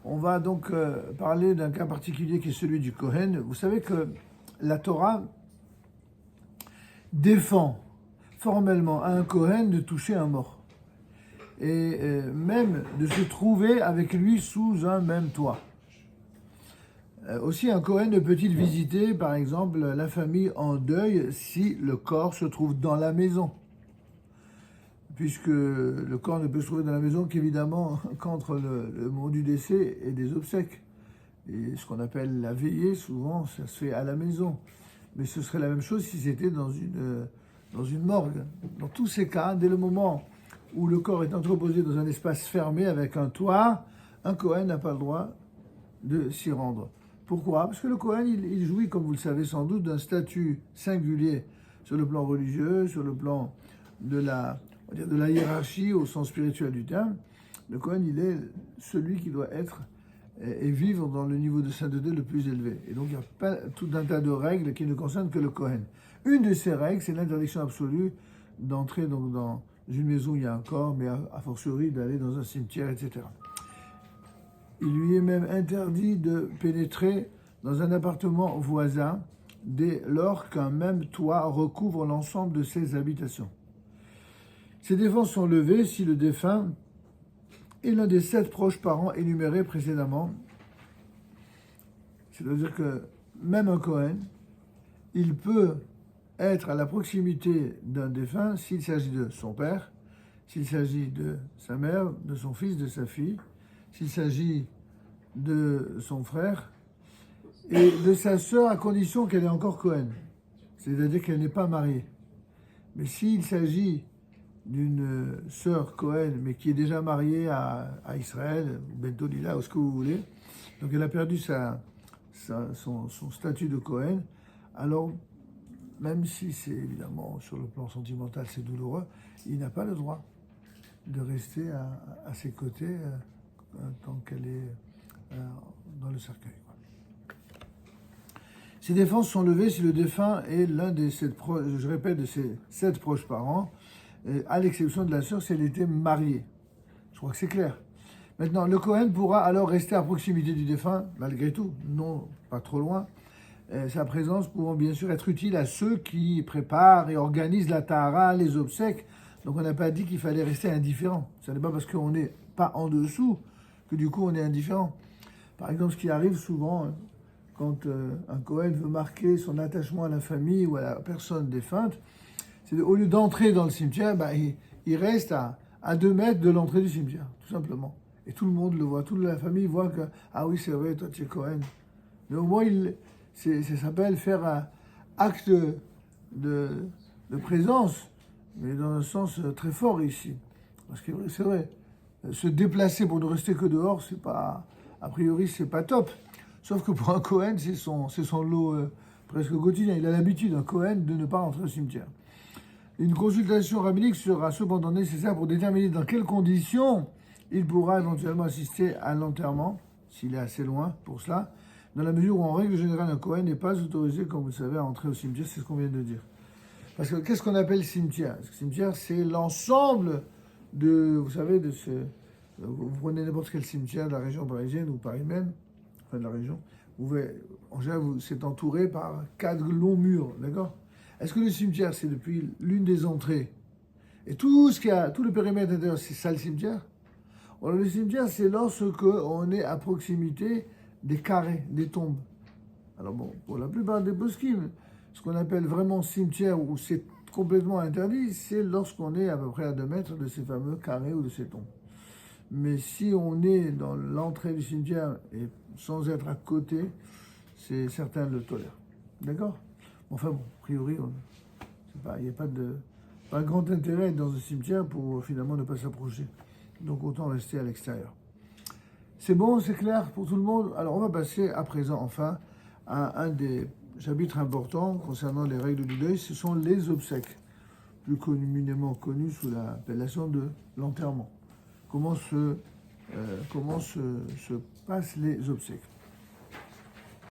On va donc parler d'un cas particulier qui est celui du Kohen. Vous savez que la Torah défend formellement à un Kohen de toucher un mort. Et même de se trouver avec lui sous un même toit. Aussi, un Kohen ne peut-il visiter, par exemple, la famille en deuil si le corps se trouve dans la maison, puisque le corps ne peut se trouver dans la maison qu'évidemment qu'entre le moment du décès et des obsèques. Et ce qu'on appelle la veillée, souvent, ça se fait à la maison. Mais ce serait la même chose si c'était dans une morgue. Dans tous ces cas, dès le moment où le corps est entreposé dans un espace fermé avec un toit, un Kohen n'a pas le droit de s'y rendre. Pourquoi? Parce que le Kohen, il jouit, comme vous le savez sans doute, d'un statut singulier sur le plan religieux, sur le plan de la hiérarchie au sens spirituel du terme. Le Kohen, il est celui qui doit être et vivre dans le niveau de sainteté le plus élevé. Et donc, il y a pas tout un tas de règles qui ne concernent que le Kohen. Une de ces règles, c'est l'interdiction absolue d'entrer donc dans une maison où il y a un corps, mais a fortiori d'aller dans un cimetière, etc. Il lui est même interdit de pénétrer dans un appartement voisin dès lors qu'un même toit recouvre l'ensemble de ses habitations. Ces défenses sont levées si le défunt est l'un des 7 proches parents énumérés précédemment. C'est-à-dire que même un Kohen, il peut être à la proximité d'un défunt s'il s'agit de son père, s'il s'agit de sa mère, de son fils, de sa fille, s'il s'agit de son frère et de sa sœur à condition qu'elle est encore Kohen, c'est-à-dire qu'elle n'est pas mariée. Mais s'il s'agit d'une sœur Kohen, mais qui est déjà mariée à Israël, ou Bento Lila, ou ce que vous voulez, donc elle a perdu son statut de Kohen, alors même si c'est évidemment sur le plan sentimental c'est douloureux, il n'a pas le droit de rester à ses côtés tant qu'elle est dans le cercueil. Ces défenses sont levées si le défunt est l'un des 7 de ses 7 proches parents, à l'exception de la sœur si elle était mariée. Je crois que c'est clair. Maintenant, le Kohen pourra alors rester à proximité du défunt, malgré tout, non pas trop loin, sa présence pouvant bien sûr être utile à ceux qui préparent et organisent la tahara, les obsèques. Donc on n'a pas dit qu'il fallait rester indifférent. Ce n'est pas parce qu'on n'est pas en dessous que du coup on est indifférent. Par exemple, ce qui arrive souvent quand un Kohen veut marquer son attachement à la famille ou à la personne défunte, c'est au lieu d'entrer dans le cimetière, il reste à 2 mètres de l'entrée du cimetière, tout simplement. Et tout le monde le voit, toute la famille voit que, ah oui, c'est vrai, toi tu es Kohen. Mais au moins, ça s'appelle faire un acte de présence, mais dans un sens très fort ici. Parce que c'est vrai, se déplacer pour ne rester que dehors, c'est pas, a priori, c'est pas top. Sauf que pour un Kohen, c'est son lot presque quotidien. Il a l'habitude, un Kohen, de ne pas rentrer au cimetière. Une consultation rabbinique sera cependant nécessaire pour déterminer dans quelles conditions il pourra éventuellement assister à l'enterrement, s'il est assez loin pour cela, dans la mesure où, en règle générale, un Kohen n'est pas autorisé, comme vous le savez, à entrer au cimetière, c'est ce qu'on vient de dire. Parce que qu'est-ce qu'on appelle cimetière? Le cimetière, c'est l'ensemble vous savez, vous prenez n'importe quel cimetière de la région parisienne ou Paris même, enfin de la région, en général, c'est entouré par 4 longs murs, d'accord? Est-ce que le cimetière, c'est depuis l'une des entrées et tout le périmètre intérieur, c'est ça le cimetière? Alors, le cimetière, c'est lorsque on est à proximité des carrés, des tombes. Alors bon, pour la plupart des poskim, ce qu'on appelle vraiment cimetière, où c'est complètement interdit, c'est lorsqu'on est à peu près à 2 mètres de ces fameux carrés ou de ces tombes. Mais si on est dans l'entrée du cimetière et sans être à côté, certains le tolèrent. D'accord? Enfin bon, a priori, il n'y a pas grand intérêt dans un cimetière pour finalement ne pas s'approcher. Donc autant rester à l'extérieur. C'est bon, c'est clair pour tout le monde? Alors on va passer à présent enfin à un des chapitres importants concernant les règles du deuil, ce sont les obsèques, plus communément connues sous l'appellation de l'enterrement. Comment se passent les obsèques?